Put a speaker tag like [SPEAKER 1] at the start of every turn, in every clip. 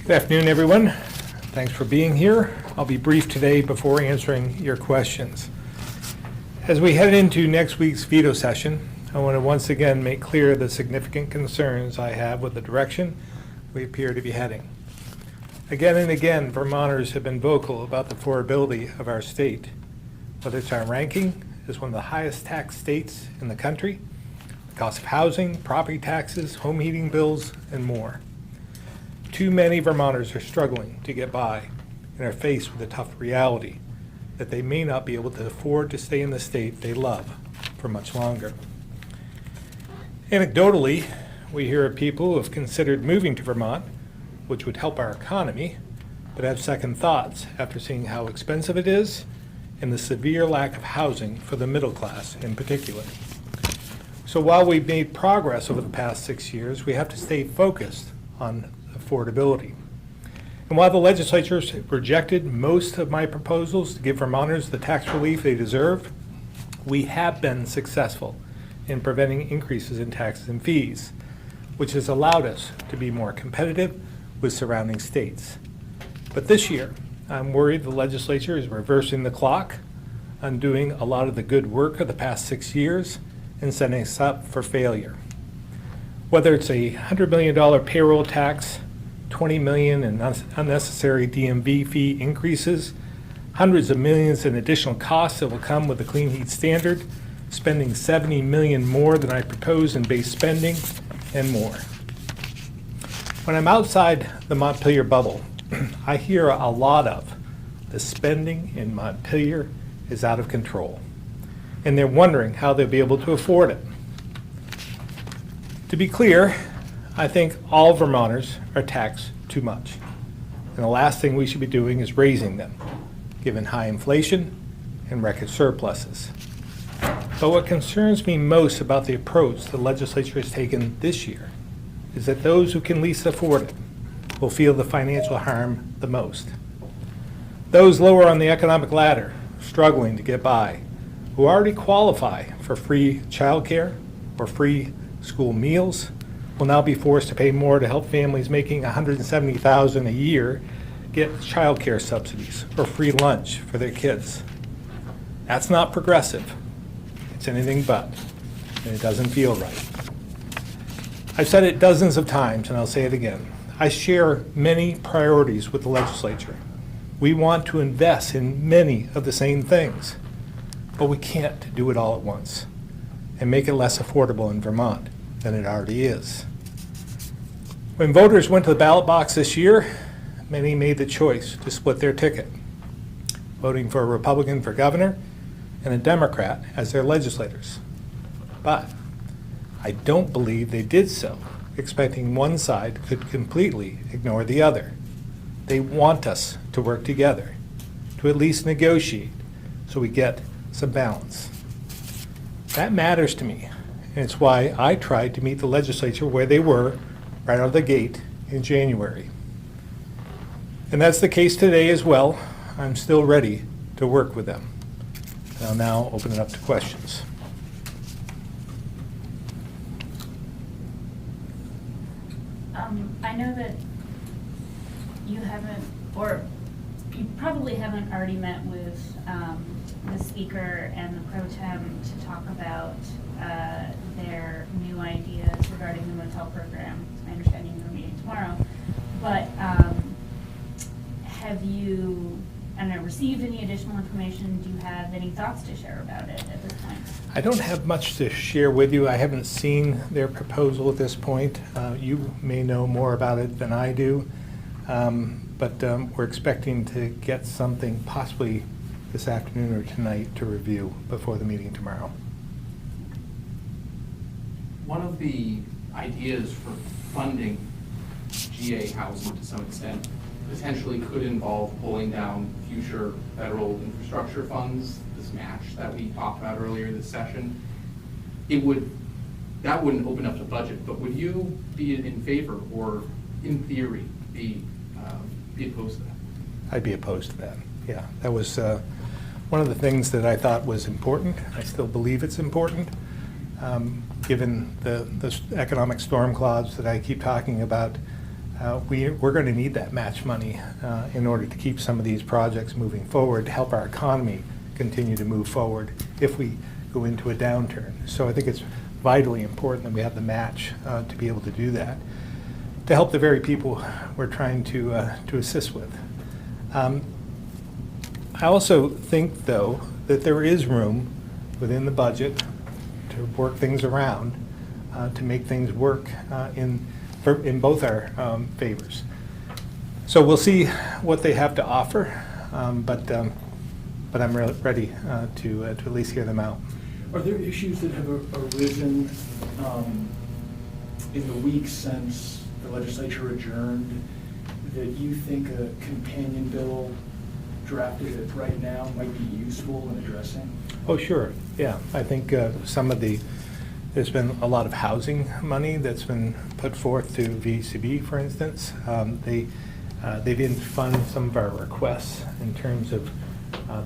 [SPEAKER 1] Good afternoon, everyone. Thanks for being here. I'll be brief today before answering your questions. As we head into next week's veto session, I want to once again make clear the significant concerns I have with the direction we appear to be heading. Again and again, Vermonters have been vocal about the affordability of our state, whether it's our ranking as one of the highest tax states in the country, the cost of housing, property taxes, home heating bills, and more. Too many Vermonters are struggling to get by and are faced with the tough reality that they may not be able to afford to stay in the state they love for much longer. Anecdotally, we hear of people who have considered moving to Vermont, which would help our economy, but have second thoughts after seeing how expensive it is and the severe lack of housing for the middle class in particular. So while we've made progress over the past 6 years, we have to stay focused on affordability. And while the legislature rejected most of my proposals to give Vermonters the tax relief they deserve, we have been successful in preventing increases in taxes and fees, which has allowed us to be more competitive with surrounding states. But this year, I'm worried the legislature is reversing the clock, undoing a lot of the good work of the past 6 years, and setting us up for failure. Whether it's a $100 million payroll tax, $20 million in unnecessary DMV fee increases, hundreds of millions in additional costs that will come with the clean heat standard, spending $70 million more than I propose in base spending, and more. When I'm outside the Montpelier bubble, I hear a lot of the spending in Montpelier is out of control, and they're wondering how they'll be able to afford it. To be clear, I think all Vermonters are taxed too much, and the last thing we should be doing is raising them, given high inflation and record surpluses. But what concerns me most about the approach the legislature has taken this year is that those who can least afford it will feel the financial harm the most. Those lower on the economic ladder, struggling to get by, who already qualify for free childcare or free school meals, will now be forced to pay more to help families making $170,000 a year get childcare subsidies or free lunch for their kids. That's not progressive. It's anything but, and it doesn't feel right. I've said it dozens of times, and I'll say it again. I share many priorities with the legislature. We want to invest in many of the same things, but we can't do it all at once and make it less affordable in Vermont than it already is. When voters went to the ballot box this year, many made the choice to split their ticket, voting for a Republican for governor and a Democrat as their legislators. But I don't believe they did so expecting one side could completely ignore the other. They want us to work together, to at least negotiate, so we get some balance. That matters to me, and it's why I tried to meet the legislature where they were right out of the gate in January. And that's the case today as well. I'm still ready to work with them. I'll now open it up to questions.
[SPEAKER 2] I know that you haven't, or you probably haven't already met with the speaker and the pro tem to talk about their new ideas regarding the motel program. I understand you're meeting tomorrow, but have you received any additional information? Do you have any thoughts to share about it at this point?
[SPEAKER 1] I don't have much to share with you. I haven't seen their proposal at this point. You may know more about it than I do, but we're expecting to get something possibly this afternoon or tonight to review before the meeting tomorrow.
[SPEAKER 3] One of the ideas for funding GA housing to some extent potentially could involve pulling down future federal infrastructure funds, this match that we talked about earlier this session. That wouldn't open up the budget, but would you be in favor or in theory be opposed to that?
[SPEAKER 1] I'd be opposed to that. Yeah, that was one of the things that I thought was important. I still believe it's important, given the economic storm clouds that I keep talking about. we're going to need that match money in order to keep some of these projects moving forward, to help our economy continue to move forward if we go into a downturn. So I think it's vitally important that we have the match to be able to do that, to help the very people we're trying to assist with. I also think, though, that there is room within the budget to work things around, to make things work in both our favors. So we'll see what they have to offer, but I'm ready to at least hear them out.
[SPEAKER 4] Are there issues that have arisen in the weeks since the legislature adjourned that you think a companion bill drafted right now might be useful in addressing?
[SPEAKER 1] Oh, sure, yeah. I think there's been a lot of housing money that's been put forth to VCB, for instance. They didn't fund some of our requests in terms of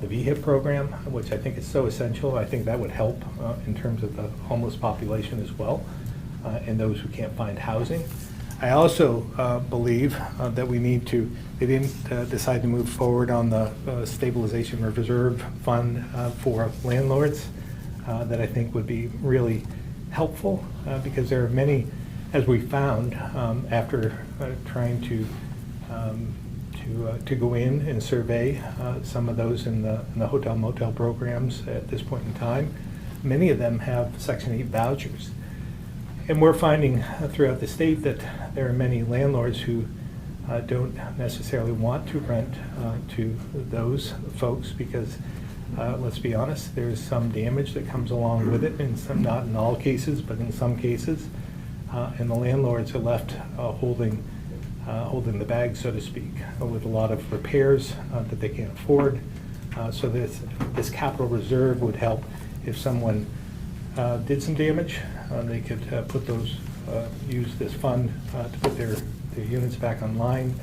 [SPEAKER 1] the VHIP program, which I think is so essential. I think that would help in terms of the homeless population as well, and those who can't find housing. I also believe that we need to, they didn't decide to move forward on the stabilization reserve fund for landlords that I think would be really helpful because there are many, as we found after trying to go in and survey some of those in the hotel motel programs at this point in time. Many of them have Section 8 vouchers. And we're finding throughout the state that there are many landlords who don't necessarily want to rent to those folks because, let's be honest, there's some damage that comes along with it, and some, not in all cases, but in some cases. And the landlords are left holding the bag, so to speak, with a lot of repairs that they can't afford. So this capital reserve would help if someone did some damage. They could use this fund to put their units back online,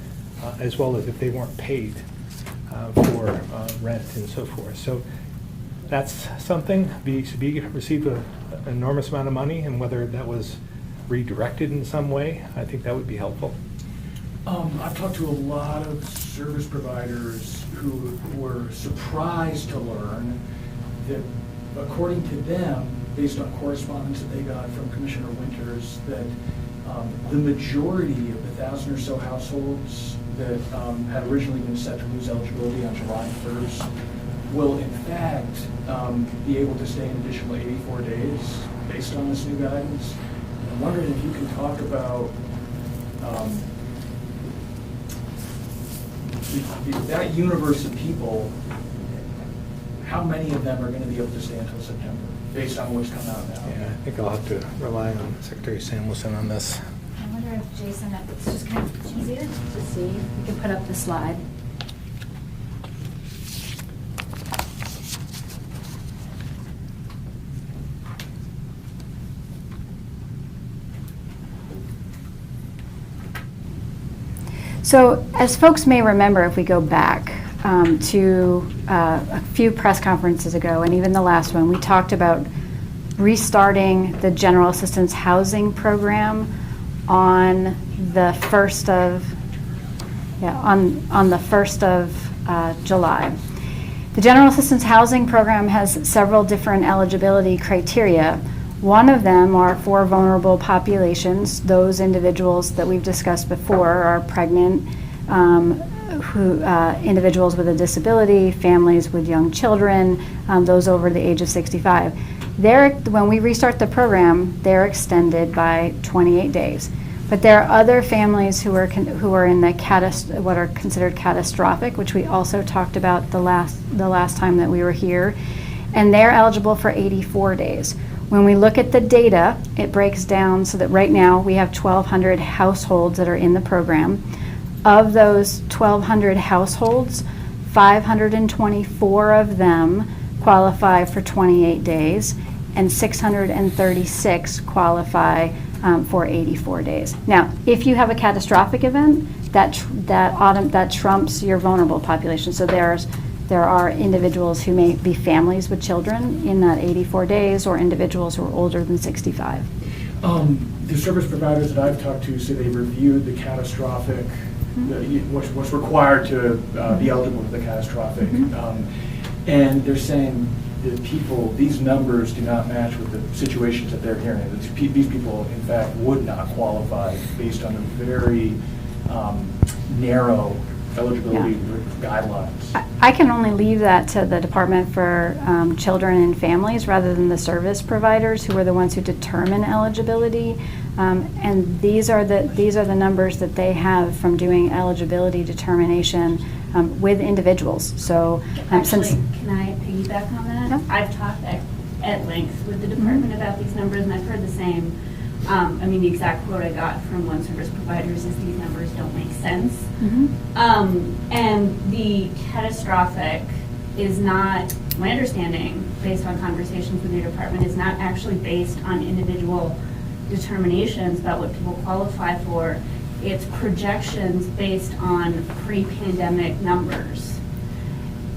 [SPEAKER 1] as well as if they weren't paid for rent and so forth. So that's something. VHB received an enormous amount of money, and whether that was redirected in some way, I think that would be helpful.
[SPEAKER 4] I've talked to a lot of service providers who were surprised to learn that, according to them, based on correspondence that they got from Commissioner Winters, that the majority of the 1,000 or so households that had originally been set to lose eligibility on July 1st will in fact be able to stay an additional 84 days based on this new guidance. I'm wondering if you can talk about that universe of people, how many of them are going to be able to stay until September, based on what's come out now?
[SPEAKER 1] Yeah, I think I'll have to rely on Secretary Samuelson on this.
[SPEAKER 5] I wonder if, Jason, it's just kind of easier to see. You can put up the slide. So, as folks may remember, if we go back to a few press conferences ago, and even the last one, we talked about restarting the General Assistance Housing Program on the 1st of July. The General Assistance Housing Program has several different eligibility criteria. One of them are for vulnerable populations. Those individuals that we've discussed before are pregnant, individuals with a disability, families with young children, those over the age of 65. When we restart the program, they're extended by 28 days. But there are other families who are in the what are considered catastrophic, which we also talked about the last time that we were here, and they're eligible for 84 days. When we look at the data, it breaks down so that right now we have 1,200 households that are in the program. Of those 1,200 households, 524 of them qualify for 28 days, and 636 qualify for 84 days. Now, if you have a catastrophic event, that trumps your vulnerable population. So there are individuals who may be families with children in that 84 days, or individuals who are older than 65.
[SPEAKER 4] The service providers that I've talked to say they reviewed the catastrophic, what's required to be eligible for the catastrophic. And they're saying that these numbers do not match with the situations that they're hearing. These people, in fact, would not qualify based on the very narrow eligibility guidelines.
[SPEAKER 5] I can only leave that to the Department for Children and Families rather than the service providers, who are the ones who determine eligibility. And these are the numbers that they have from doing eligibility determination with individuals. So
[SPEAKER 2] Actually,
[SPEAKER 5] since
[SPEAKER 2] can I piggyback on that?
[SPEAKER 5] Yeah.
[SPEAKER 2] I've talked at length with the department about these numbers, and I've heard the same. I mean, the exact quote I got from one service provider is these numbers don't make sense. And the catastrophic is not, my understanding, based on conversations with your department, is not actually based on individual determinations about what people qualify for. It's projections based on pre-pandemic numbers.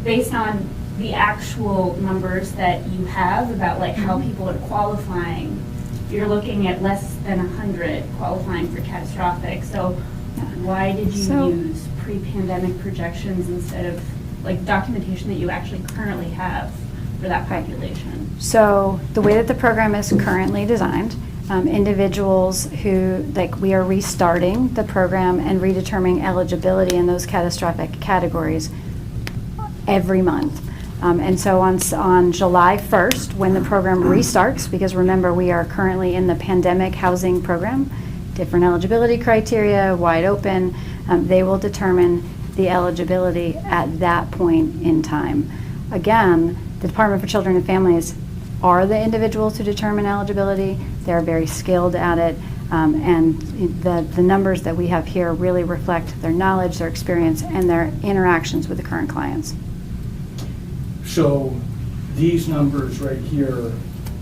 [SPEAKER 2] Based on the actual numbers that you have about like how people are qualifying, you're looking at less than 100 qualifying for catastrophic. So why did you use pre-pandemic projections instead of like documentation that you actually currently have for that population?
[SPEAKER 5] So the way that the program is currently designed, individuals who, we are restarting the program and redetermining eligibility in those catastrophic categories every month. And so on July 1st, when the program restarts, because remember, we are currently in the pandemic housing program, different eligibility criteria, wide open, they will determine the eligibility at that point in time. Again, the Department for Children and Families are the individuals who determine eligibility. They're very skilled at it, and the numbers that we have here really reflect their knowledge, their experience, and their interactions with the current clients.
[SPEAKER 4] So these numbers right here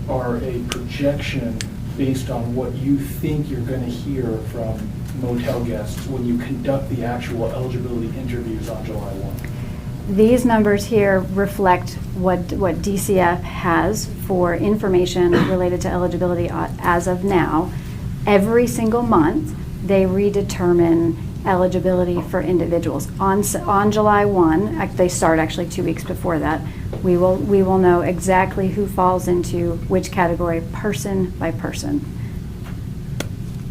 [SPEAKER 4] are a projection based on what you think you're going to hear from motel guests when you conduct the actual eligibility interviews on July 1.
[SPEAKER 5] These numbers here reflect what DCF has for information related to eligibility as of now. Every single month, they redetermine eligibility for individuals. On July 1, they start actually 2 weeks before that, we will know exactly who falls into which category, person by person.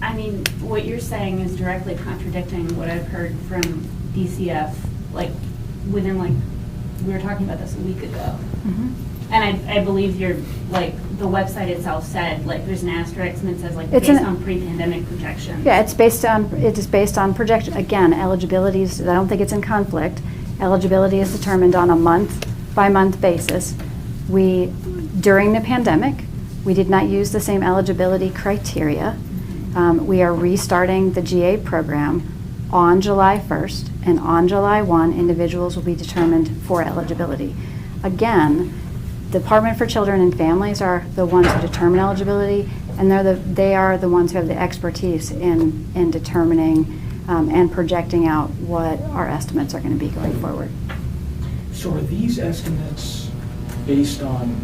[SPEAKER 2] I mean, what you're saying is directly contradicting what I've heard from DCF, like, within, like, we were talking about this a week ago. And I believe you're, like, the website itself said, like, there's an asterisk and it says, like, based on pre-pandemic projections.
[SPEAKER 5] Yeah, it is based on projection. Again, eligibility is, I don't think it's in conflict. Eligibility is determined on a month-by-month basis. During the pandemic, we did not use the same eligibility criteria. We are restarting the GA program on July 1st, and on July 1, individuals will be determined for eligibility. Again, the Department for Children and Families are the ones who determine eligibility, and they are the ones who have the expertise in determining and projecting out what our estimates are going to be going forward.
[SPEAKER 4] So are these estimates based on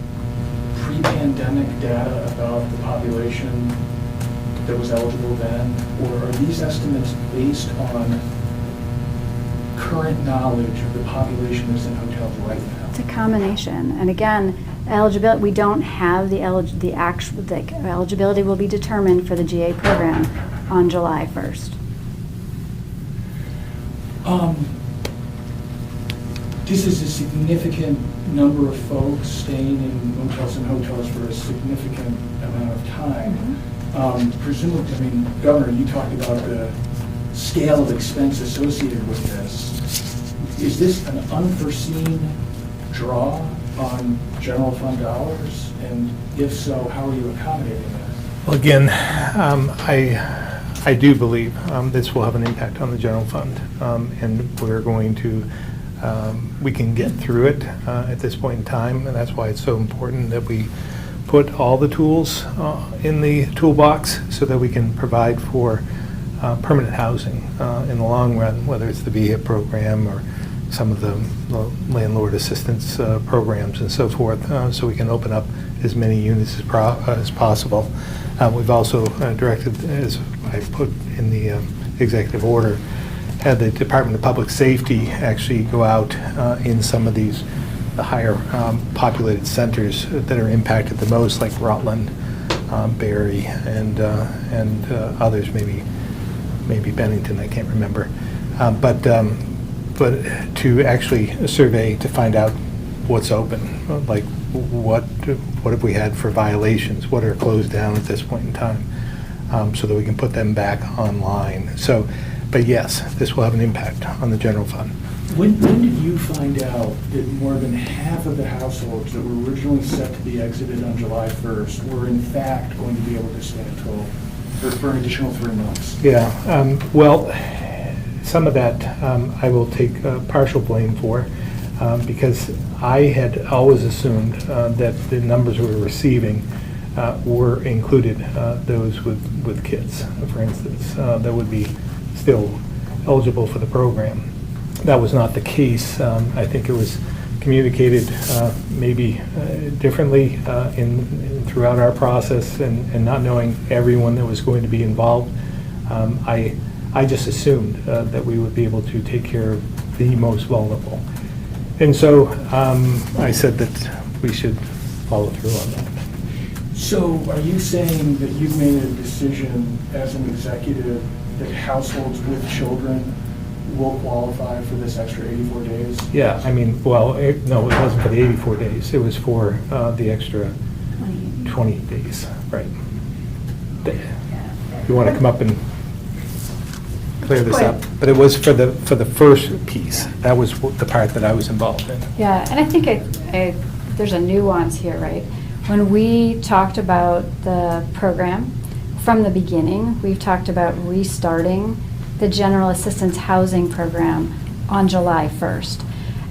[SPEAKER 4] pre-pandemic data about the population that was eligible then, or are these estimates based on current knowledge of the population that's in hotels right now?
[SPEAKER 5] It's a combination. And again, eligibility, we don't have the eligibility will be determined for the GA program on July 1st.
[SPEAKER 4] This is a significant number of folks staying in motels and hotels for a significant amount of time. Presumably, I mean, Governor, you talked about the scale of expense associated with this. Is this an unforeseen draw on general fund dollars? And if so, how are you accommodating that?
[SPEAKER 1] Well, again, I do believe this will have an impact on the general fund, and we're going to, we can get through it at this point in time, and that's why it's so important that we put all the tools in the toolbox so that we can provide for permanent housing in the long run, whether it's the VHIP program or some of the landlord assistance programs and so forth, so we can open up as many units as possible. We've also directed, as I put in the executive order, had the Department of Public Safety actually go out in some of the higher populated centers that are impacted the most, like Rutland, Barry, and others, maybe Bennington, I can't remember. But to actually survey to find out what's open, like what have we had for violations, what are closed down at this point in time, so that we can put them back online. So, but yes, this will have an impact on the general fund.
[SPEAKER 4] When did you find out that more than half of the households that were originally set to be exited on July 1st were in fact going to be able to stay until, for an additional 3 months?
[SPEAKER 1] Yeah, well, some of that I will take partial blame for, because I had always assumed that the numbers we were receiving were included those with kids, for instance, that would be still eligible for the program. That was not the case. I think it was communicated maybe differently throughout our process, and not knowing everyone that was going to be involved. I just assumed that we would be able to take care of the most vulnerable. And so I said that we should follow through on that.
[SPEAKER 4] So are you saying that you've made a decision as an executive that households with children will qualify for this extra 84 days?
[SPEAKER 1] Yeah, I mean, well, no, it wasn't for the 84 days. It was for the extra 20 days, right? You want to come up and clear this up? But it was for the first piece. That was the part that I was involved in.
[SPEAKER 5] Yeah, and I think there's a nuance here, right? When we talked about the program, from the beginning, we've talked about restarting the General Assistance Housing Program on July 1st.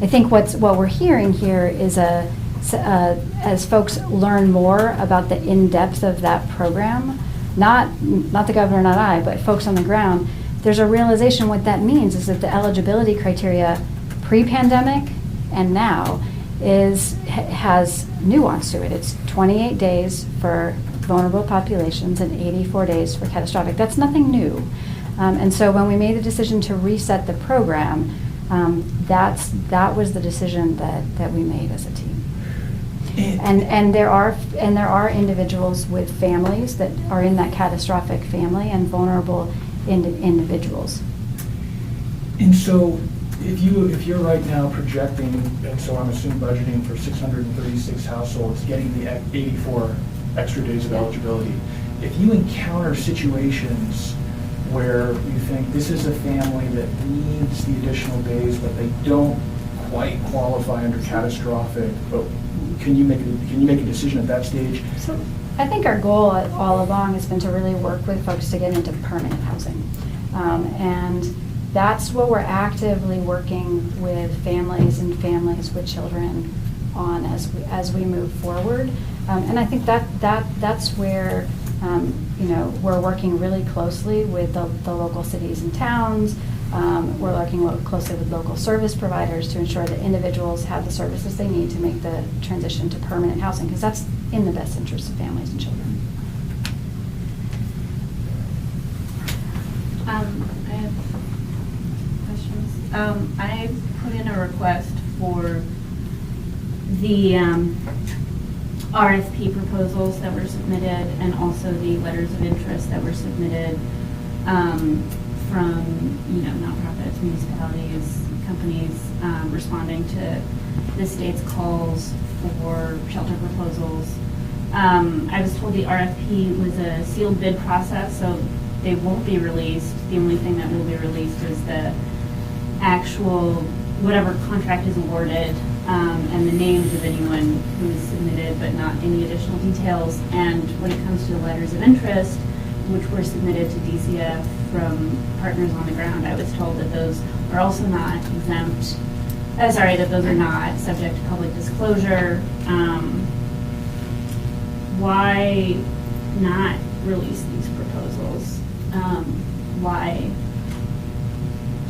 [SPEAKER 5] I think what we're hearing here is as folks learn more about the in-depth of that program, not the governor, not I, but folks on the ground, there's a realization what that means is that the eligibility criteria pre-pandemic and now has nuance to it. It's 28 days for vulnerable populations and 84 days for catastrophic. That's nothing new. And so when we made the decision to reset the program, that was the decision that we made as a team. And there are individuals with families that are in that catastrophic family and vulnerable individuals.
[SPEAKER 4] And so if you're right now projecting, and so I'm assuming budgeting for 636 households getting the 84 extra days of eligibility, if you encounter situations where you think this is a family that needs the additional days, but they don't quite qualify under catastrophic, but can you make a decision at that stage?
[SPEAKER 5] So I think our goal all along has been to really work with folks to get into permanent housing. And that's what we're actively working with families and families with children on as we move forward. And I think that's where we're working really closely with the local cities and towns. We're working closely with local service providers to ensure that individuals have the services they need to make the transition to permanent housing, because that's in the best interest of families and children.
[SPEAKER 2] I have questions. I put in a request for the RFP proposals that were submitted and also the letters of interest that were submitted from nonprofits, municipalities, companies responding to the state's calls for shelter proposals. I was told the RFP was a sealed bid process, so they won't be released. The only thing that will be released is the actual, whatever contract is awarded, and the names of anyone who is submitted, but not any additional details. And when it comes to the letters of interest, which were submitted to DCF from partners on the ground, I was told that those are also not exempt, that those are not subject to public disclosure. Why not release these proposals? Why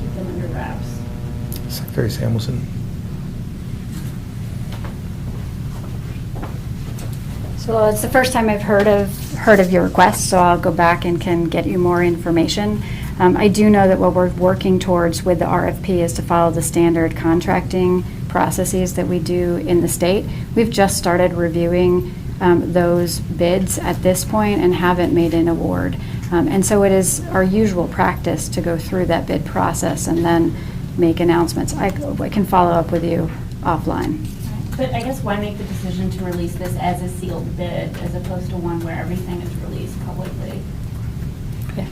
[SPEAKER 2] keep them under wraps?
[SPEAKER 1] Secretary Samuelson.
[SPEAKER 5] So it's the first time I've heard of your request, so I'll go back and can get you more information. I do know that what we're working towards with the RFP is to follow the standard contracting processes that we do in the state. We've just started reviewing those bids at this point and haven't made an award. And so it is our usual practice to go through that bid process and then make announcements. I can follow up with you offline.
[SPEAKER 2] But I guess why make the decision to release this as a sealed bid as opposed to one where everything is released publicly?
[SPEAKER 5] Yeah.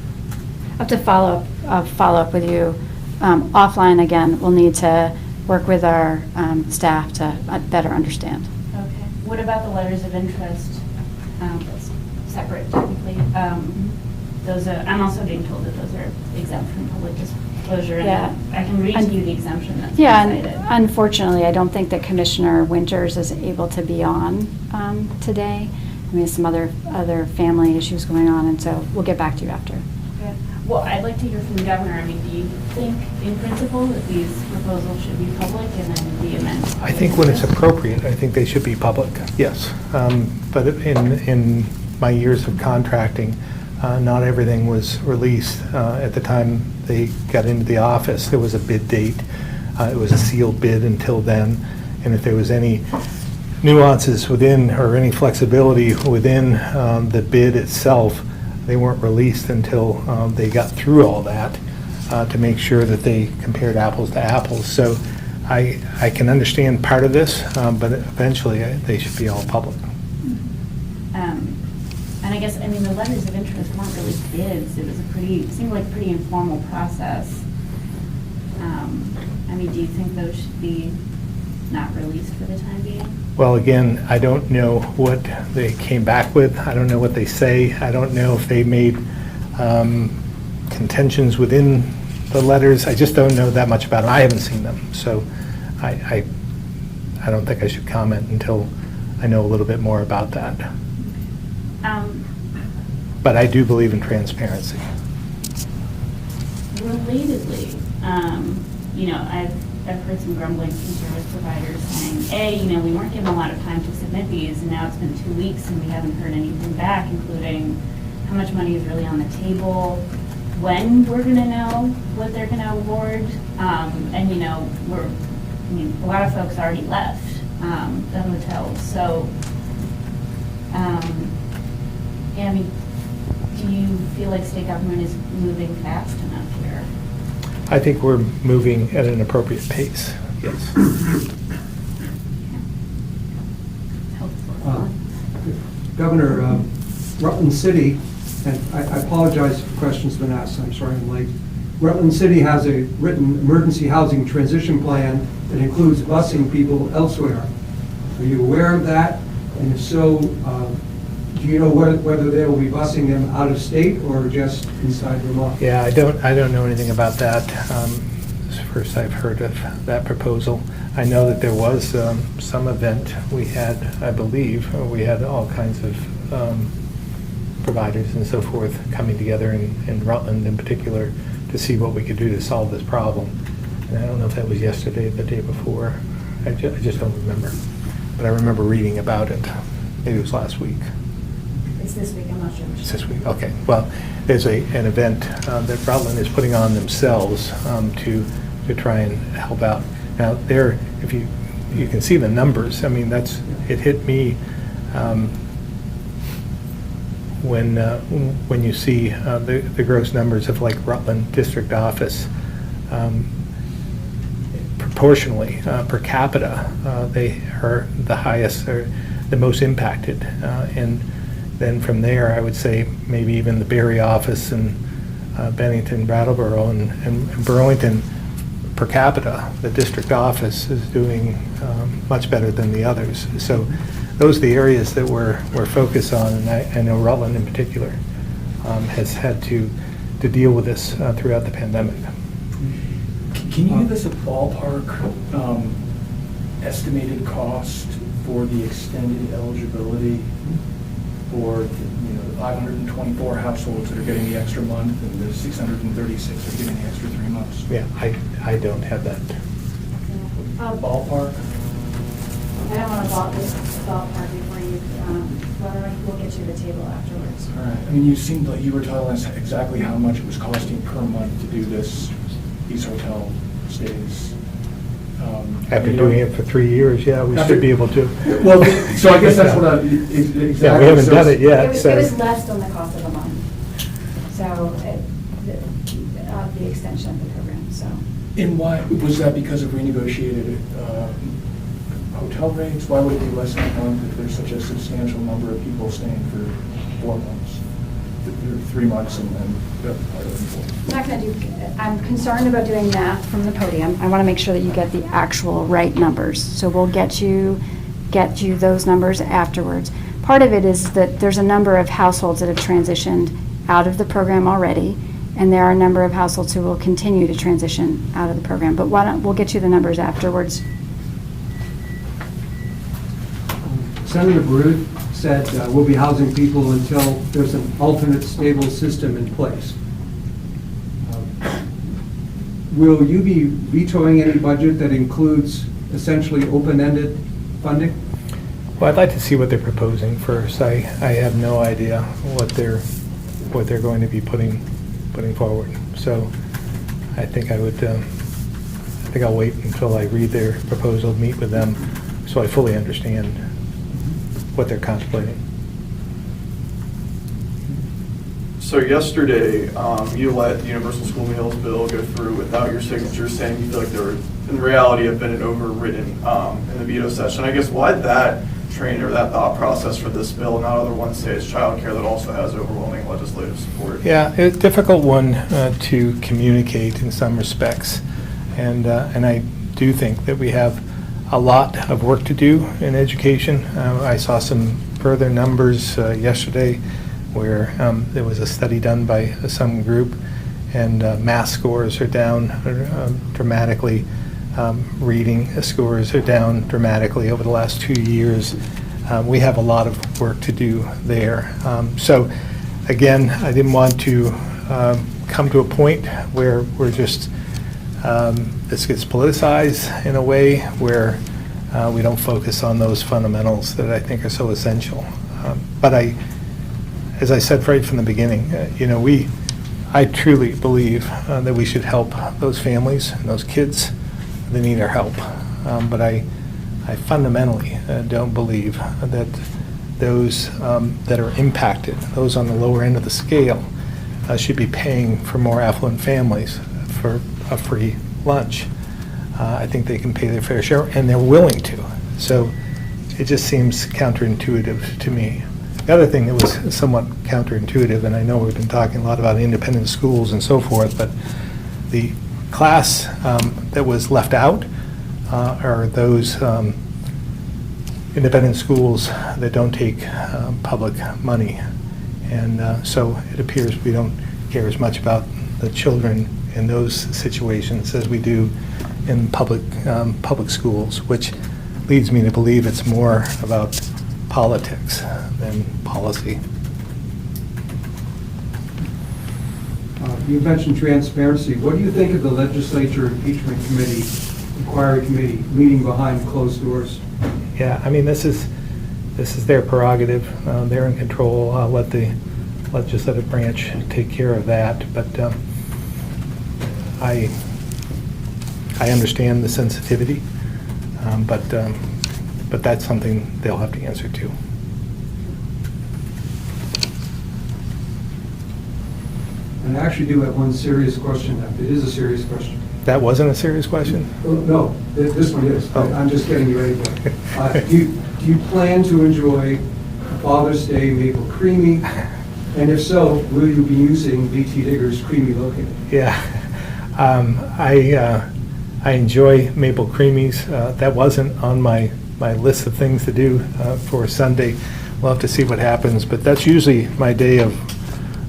[SPEAKER 5] I'll have to follow up with you offline again. We'll need to work with our staff to better understand.
[SPEAKER 2] Okay. What about the letters of interest? That's separate technically. Those are, I'm also being told that those are exempt from public disclosure. And
[SPEAKER 5] Yeah.
[SPEAKER 2] I can read to you the exemption that's
[SPEAKER 5] Yeah,
[SPEAKER 2] cited.
[SPEAKER 5] and unfortunately, I don't think that Commissioner Winters is able to be on today. I mean, some other family issues going on, and so we'll get back to you after.
[SPEAKER 2] Okay. Well, I'd like to hear from the governor. I mean, do you think in principle that these proposals should be public and then be amended?
[SPEAKER 1] I think when it's appropriate, I think they should be public, yes. But in my years of contracting, not everything was released. At the time they got into the office, there was a bid date. It was a sealed bid until then. And if there was any nuances within or any flexibility within the bid itself, they weren't released until they got through all that to make sure that they compared apples to apples. So I can understand part of this, but eventually they should be all public.
[SPEAKER 2] And I guess, I mean, the letters of interest weren't really bids. It was it seemed like a pretty informal process. I mean, do you think those should be not released for the time being?
[SPEAKER 1] Well, again, I don't know what they came back with. I don't know what they say. I don't know if they made contentions within the letters. I just don't know that much about them. I haven't seen them. So I don't think I should comment until I know a little bit more about that. But I do believe in transparency.
[SPEAKER 2] Relatedly, I've heard some grumbling from service providers saying, we weren't given a lot of time to submit these, and now it's been 2 weeks and we haven't heard anything back, including how much money is really on the table, when we're going to know what they're going to award, a lot of folks already left the hotel, so. Do you feel like state government is moving fast enough here?
[SPEAKER 1] I think we're moving at an appropriate pace, yes.
[SPEAKER 6] Governor, Rutland City, and I apologize if questions have been asked, I'm sorry I'm late. Rutland City has a written emergency housing transition plan that includes busing people elsewhere. Are you aware of that? And if so, do you know whether they will be busing them out of state or just inside Vermont?
[SPEAKER 1] Yeah, I don't know anything about that. It's the first I've heard of that proposal. I know that there was some event we had, I believe, we had all kinds of providers and so forth coming together in Rutland in particular to see what we could do to solve this problem. And I don't know if that was yesterday or the day before. I just don't remember. But I remember reading about it. Maybe it was last week.
[SPEAKER 2] It's this week, I'm not sure.
[SPEAKER 1] It's this week, okay. Well, there's an event that Rutland is putting on themselves to try and help out. Now, there, if you can see the numbers, I mean, it hit me when you see the gross numbers of like Rutland District Office. Proportionally, per capita, they are the highest, or the most impacted. And then from there, I would say maybe even the Barry office and Bennington, Brattleboro, and Burlington, per capita, the district office is doing much better than the others. So those are the areas that we're focused on, and I know Rutland in particular has had to deal with this throughout the pandemic.
[SPEAKER 4] Can you give us a ballpark estimated cost for the extended eligibility for the 524 households that are getting the extra month and the 636 are getting the extra 3 months?
[SPEAKER 1] Yeah, I don't have that.
[SPEAKER 4] Ballpark?
[SPEAKER 5] I don't want to ballpark before you, we'll get you the table afterwards.
[SPEAKER 4] All right, I mean, you seemed like you were telling us exactly how much it was costing per month to do these hotel stays.
[SPEAKER 1] After doing it for 3 years, yeah, we
[SPEAKER 4] After-
[SPEAKER 1] should be able to.
[SPEAKER 4] Well, so I guess that's what exactly.
[SPEAKER 1] Yeah, we haven't
[SPEAKER 4] so
[SPEAKER 1] done it
[SPEAKER 4] it's-
[SPEAKER 1] yet.
[SPEAKER 5] It was
[SPEAKER 1] so-
[SPEAKER 5] less than the cost of a month, so, the extension of the program, so.
[SPEAKER 4] And why, was that because of renegotiated hotel rates? Why would it be less than a month if there's such a substantial number of people staying for 4 months? 3 months and then the other people?
[SPEAKER 5] I'm not going to do, I'm concerned about doing math from the podium. I want to make sure that you get the actual right numbers. So we'll get you those numbers afterwards. Part of it is that there's a number of households that have transitioned out of the program already, and there are a number of households who will continue to transition out of the program. But we'll get you the numbers afterwards.
[SPEAKER 6] Senator Brood said we'll be housing people until there's an alternate stable system in place. Will you be vetoing any budget that includes essentially open-ended funding?
[SPEAKER 1] Well, I'd like to see what they're proposing first. I have no idea what they're going to be putting forward. So I think I'll wait until I read their proposal, meet with them, so I fully understand what they're contemplating.
[SPEAKER 7] So yesterday, you let the Universal School Meals bill go through without your signature, saying you feel like there were, in reality, have been overridden in the veto session. I guess why that train or that thought process for this bill and not other ones say it's childcare that also has overwhelming legislative support?
[SPEAKER 1] Yeah, it's a difficult one to communicate in some respects, and I do think that we have a lot of work to do in education. I saw some further numbers yesterday where there was a study done by some group, and math scores are down dramatically. Reading scores are down dramatically over the last 2 years. We have a lot of work to do there. So again, I didn't want to come to a point where we're just, this gets politicized in a way where we don't focus on those fundamentals that I think are so essential. But as I said right from the beginning, I truly believe that we should help those families and those kids that need our help. But I fundamentally don't believe that those that are impacted, those on the lower end of the scale, should be paying for more affluent families for a free lunch. I think they can pay their fair share, and they're willing to. So it just seems counterintuitive to me. The other thing that was somewhat counterintuitive, and I know we've been talking a lot about independent schools and so forth, but the class that was left out are those independent schools that don't take public money. And so it appears we don't care as much about the children in those situations as we do in public schools, which leads me to believe it's more about politics than policy.
[SPEAKER 6] You mentioned transparency. What do you think of the legislature impeachment committee, inquiry committee, meeting behind closed doors?
[SPEAKER 1] Yeah, I mean, this is their prerogative. They're in control. I'll let the legislative branch take care of that. But I understand the sensitivity, but that's something they'll have to answer to.
[SPEAKER 6] And I actually do have one serious question. It is a serious question.
[SPEAKER 1] That wasn't a serious question?
[SPEAKER 6] No, this one is.
[SPEAKER 1] Oh.
[SPEAKER 6] I'm just getting you ready for it. Do you plan to enjoy Father's Day maple creamy? And if so, will you be using BT Digger's Creamy Located?
[SPEAKER 1] Yeah. I enjoy maple creamies. That wasn't on my list of things to do for Sunday. We'll have to see what happens, but that's usually my day of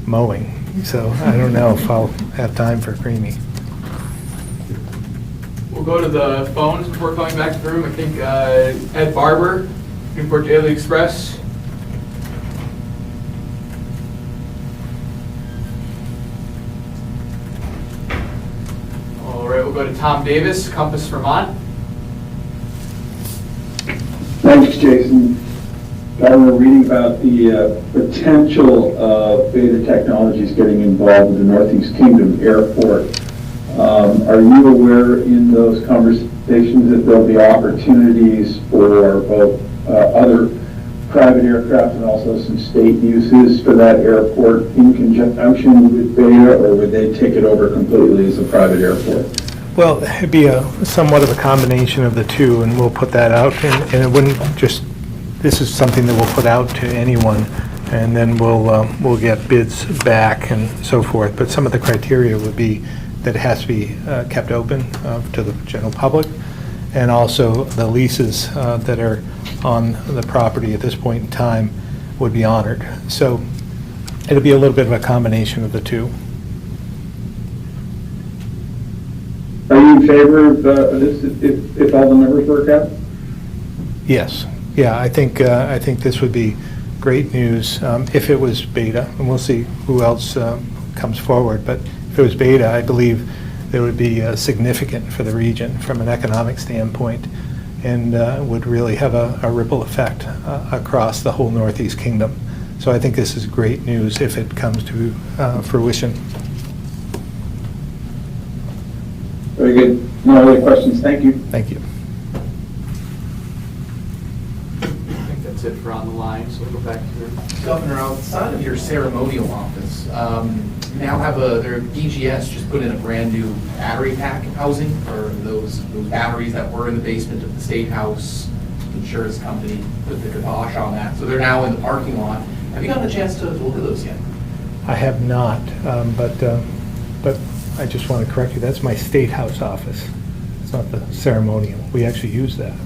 [SPEAKER 1] mowing. So I don't know if I'll have time for creamy.
[SPEAKER 3] We'll go to the phones before coming back to the room. I think Ed Barber, Newport Daily Express. All right, we'll go to Tom Davis, Compass, Vermont.
[SPEAKER 8] Jason. We're reading about the potential of Beta Technologies getting involved with the Northeast Kingdom Airport. Are you aware in those conversations that there'll be opportunities for both other private aircraft and also some state uses for that airport in conjunction with Beta, or would they take it over completely as a private airport?
[SPEAKER 1] Well, it'd be somewhat of a combination of the two, and we'll put that out, and it wouldn't just, this is something that we'll put out to anyone, and then we'll get bids back and so forth. But some of the criteria would be that it has to be kept open to the general public, and also the leases that are on the property at this point in time would be honored. So it'll be a little bit of a combination of the two.
[SPEAKER 8] Are you in favor of this if all the numbers work out?
[SPEAKER 1] Yes, yeah, I think this would be great news if it was Beta, and we'll see who else comes forward. But if it was Beta, I believe that would be significant for the region from an economic standpoint, and would really have a ripple effect across the whole Northeast Kingdom. So I think this is great news if it comes to fruition.
[SPEAKER 8] Very good. No other questions. Thank you.
[SPEAKER 1] Thank you.
[SPEAKER 3] I think that's it for on the line, so we'll go back to the Governor. Outside of your ceremonial office, you now have their DGS just put in a brand new battery pack housing for those batteries that were in the basement of the State House. The insurance company put the kibosh on that, so they're now in the parking lot. Have you gotten a chance to look at those yet?
[SPEAKER 1] I have not, but I just want to correct you, that's my State House office. It's not the ceremonial. We actually use that.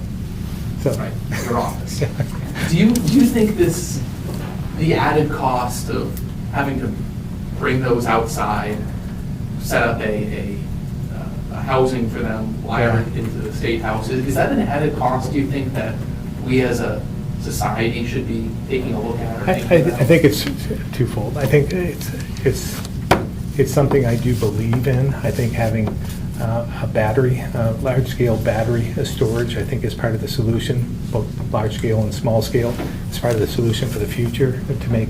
[SPEAKER 1] So.
[SPEAKER 3] Right, your office. Do you think the added cost of having to bring those outside, set up a housing for them, wire it into the State House, is that an added cost, do you think, that we as a society should be taking a look at?
[SPEAKER 1] I think it's twofold. I think it's something I do believe in. I think having a battery, large-scale battery storage, I think is part of the solution, both large-scale and small-scale. It's part of the solution for the future to make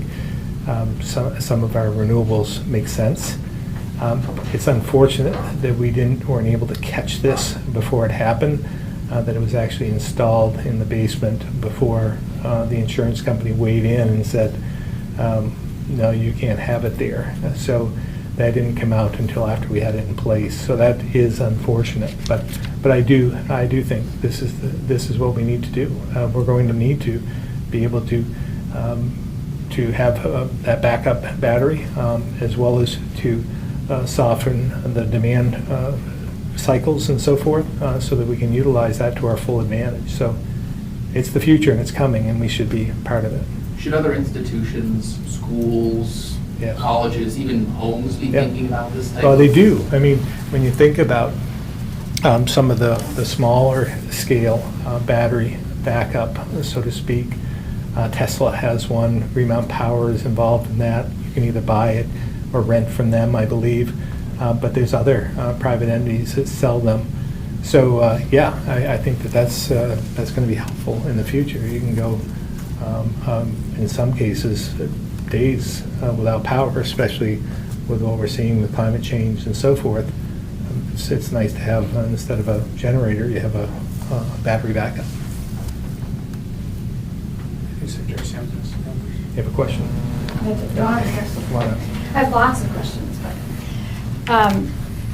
[SPEAKER 1] some of our renewables make sense. It's unfortunate that we weren't able to catch this before it happened, that it was actually installed in the basement before the insurance company weighed in and said, no, you can't have it there. So that didn't come out until after we had it in place. So that is unfortunate. But I do think this is what we need to do. We're going to need to be able to have that backup battery, as well as to soften the demand cycles and so forth, so that we can utilize that to our full advantage. So it's the future and it's coming, and we should be part of it.
[SPEAKER 3] Should other institutions, schools,
[SPEAKER 1] Yes.
[SPEAKER 3] colleges, even homes be thinking about this type?
[SPEAKER 1] Well, they do. I mean, when you think about some of the smaller scale battery backup, so to speak, Tesla has one, Remount Power is involved in that. You can either buy it or rent from them, I believe. But there's other private entities that sell them. So yeah, I think that's going to be helpful in the future. You can go, in some cases, days without power, especially with what we're seeing with climate change and so forth. It's nice to have, instead of a generator, you have a battery backup. You have a question?
[SPEAKER 5] I have lots of questions, but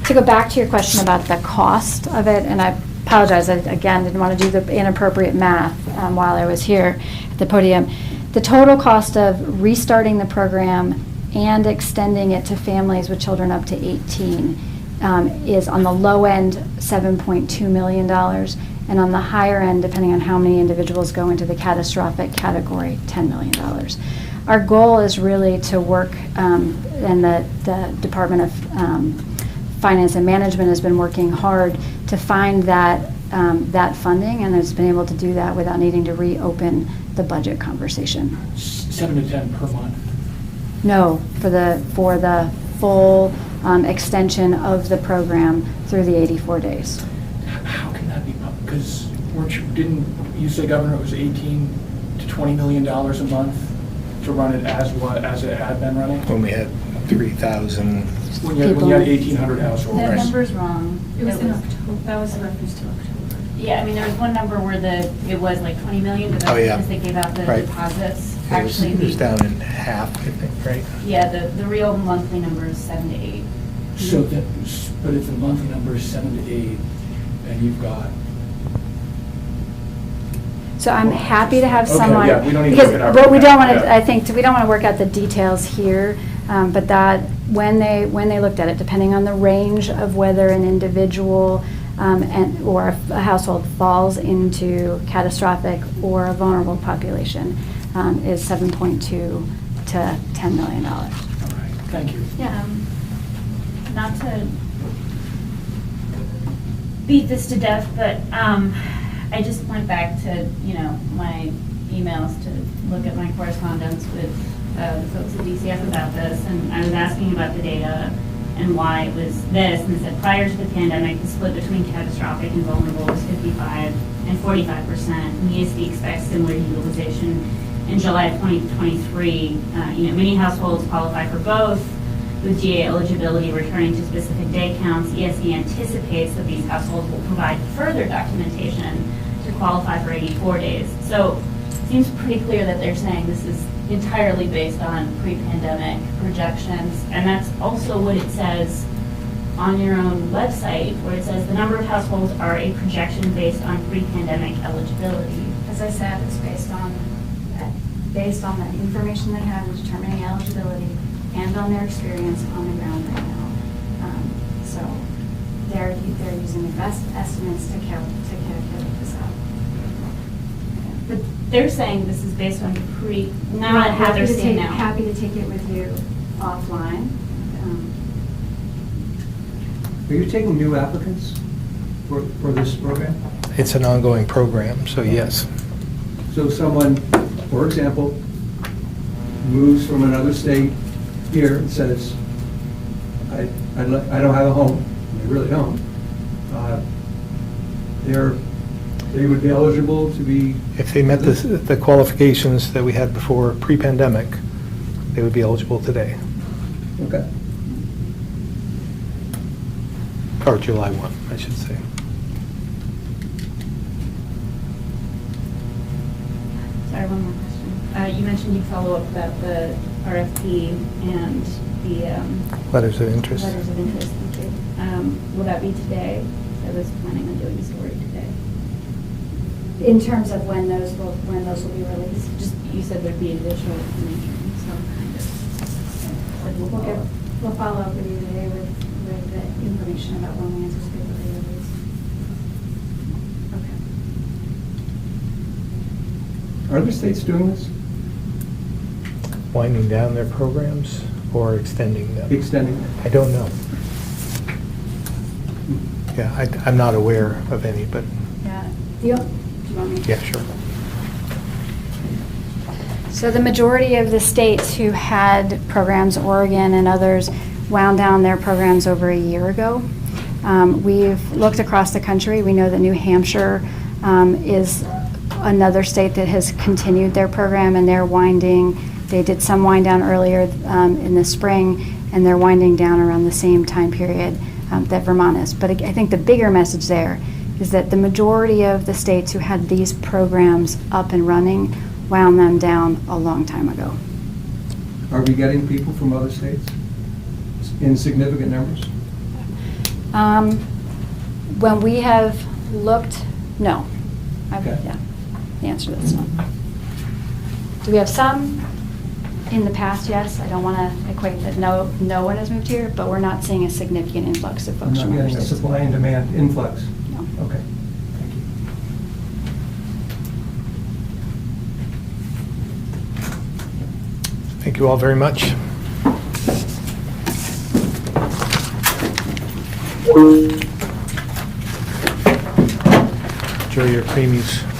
[SPEAKER 5] to go back to your question about the cost of it, and I apologize, I again didn't want to do the inappropriate math while I was here at the podium. The total cost of restarting the program and extending it to families with children up to 18 is on the low end $7.2 million, and on the higher end, depending on how many individuals go into the catastrophic category, $10 million. Our goal is really to work, and the Department of Finance and Management has been working hard to find that funding, and has been able to do that without needing to reopen the budget conversation.
[SPEAKER 4] 7 to 10 per month.
[SPEAKER 5] No, for the full extension of the program through the 84 days.
[SPEAKER 4] How can that be? Because Didn't you say, Governor, it was 18 to 20 million dollars a month to run it as it had been running?
[SPEAKER 1] When we had 3,000,
[SPEAKER 4] When you had 1,800 households?
[SPEAKER 2] That
[SPEAKER 1] Right.
[SPEAKER 2] number's wrong.
[SPEAKER 9] It was in October, that was the reference to October.
[SPEAKER 2] Yeah, I mean, there was one number where it was like 20 million, but that's
[SPEAKER 1] Oh, yeah.
[SPEAKER 2] because they gave out the
[SPEAKER 1] Right.
[SPEAKER 2] deposits.
[SPEAKER 1] it was
[SPEAKER 2] Actually,
[SPEAKER 1] it was down in half, I think, right?
[SPEAKER 2] Yeah, the real monthly number is 7 to 8.
[SPEAKER 4] So that, but if the monthly number is 7 to 8, and you've got,
[SPEAKER 5] So I'm happy to have
[SPEAKER 4] Okay,
[SPEAKER 5] someone,
[SPEAKER 4] yeah, we don't need to
[SPEAKER 5] because
[SPEAKER 4] work it out
[SPEAKER 5] what we
[SPEAKER 4] right
[SPEAKER 5] don't
[SPEAKER 4] now,
[SPEAKER 5] want to,
[SPEAKER 4] yeah.
[SPEAKER 5] I think, we don't want to work out the details here, but that, when they looked at it, depending on the range of whether an individual or a household falls into catastrophic or a vulnerable population, is 7.2 to $10 million.
[SPEAKER 4] all right, thank you.
[SPEAKER 2] Yeah, not to beat this to death, but I just went back to, my emails to look at my correspondence with the folks at DCF about this, and I was asking about the data and why it was this, and it said prior to the pandemic, the split between catastrophic and vulnerable was 55 and 45%. And ESD expects similar utilization in July of 2023. Many households qualify for both, with GA eligibility returning to specific day counts. ESD anticipates that these households will provide further documentation to qualify for 84 days. So it seems pretty clear that they're saying this is entirely based on pre-pandemic projections. And that's also what it says on your own website, where it says the number of households are a projection based on pre-pandemic eligibility.
[SPEAKER 5] As I said, it's based on the information they have in determining eligibility and on their experience on the ground right now. So they're using the best estimates to calculate this out.
[SPEAKER 2] But they're saying this is based on not how they're seeing now.
[SPEAKER 5] Happy to take it with you offline.
[SPEAKER 6] Are you taking new applicants for this program?
[SPEAKER 1] It's an ongoing program, so yes.
[SPEAKER 6] So someone, for example, moves from another state here and says, I don't have a home, I really don't. They would be eligible to be.
[SPEAKER 1] If they met the qualifications that we had before pre-pandemic, they would be eligible today,
[SPEAKER 6] Okay.
[SPEAKER 1] or July 1, I should say.
[SPEAKER 2] Sorry, one more question. You mentioned you'd follow up about the RFP and the
[SPEAKER 1] Letters of interest.
[SPEAKER 2] letters of interest. Thank you. Will that be today? I was planning on doing a story today.
[SPEAKER 5] In terms of when those will be released.
[SPEAKER 2] Just, you said there'd be additional information, so kind of.
[SPEAKER 5] We'll follow up with you today with the information about when we anticipate the release.
[SPEAKER 2] Okay.
[SPEAKER 6] Are other states doing this?
[SPEAKER 1] Winding down their programs or extending them?
[SPEAKER 6] Extending it?
[SPEAKER 1] I don't know. Yeah, I'm not aware of any, but
[SPEAKER 5] Yeah. Do you want me to?
[SPEAKER 1] yeah, sure.
[SPEAKER 5] So the majority of the states who had programs, Oregon and others, wound down their programs over a year ago. We've looked across the country. We know that New Hampshire is another state that has continued their program, and they did some wind down earlier in the spring, and they're winding down around the same time period that Vermont is. But I think the bigger message there is that the majority of the states who had these programs up and running wound them down a long time ago.
[SPEAKER 6] Are we getting people from other states in significant numbers?
[SPEAKER 5] When we have looked, no.
[SPEAKER 6] Okay.
[SPEAKER 5] Yeah, the answer to that's no. Do we have some? In the past, yes. I don't want to equate that no one has moved here, but we're not seeing a significant influx of
[SPEAKER 6] I'm
[SPEAKER 5] folks
[SPEAKER 6] not
[SPEAKER 5] from other
[SPEAKER 6] getting a
[SPEAKER 5] states.
[SPEAKER 6] supply and demand influx.
[SPEAKER 5] No.
[SPEAKER 6] Okay, thank you.
[SPEAKER 1] Thank you all very much. Enjoy your creamies.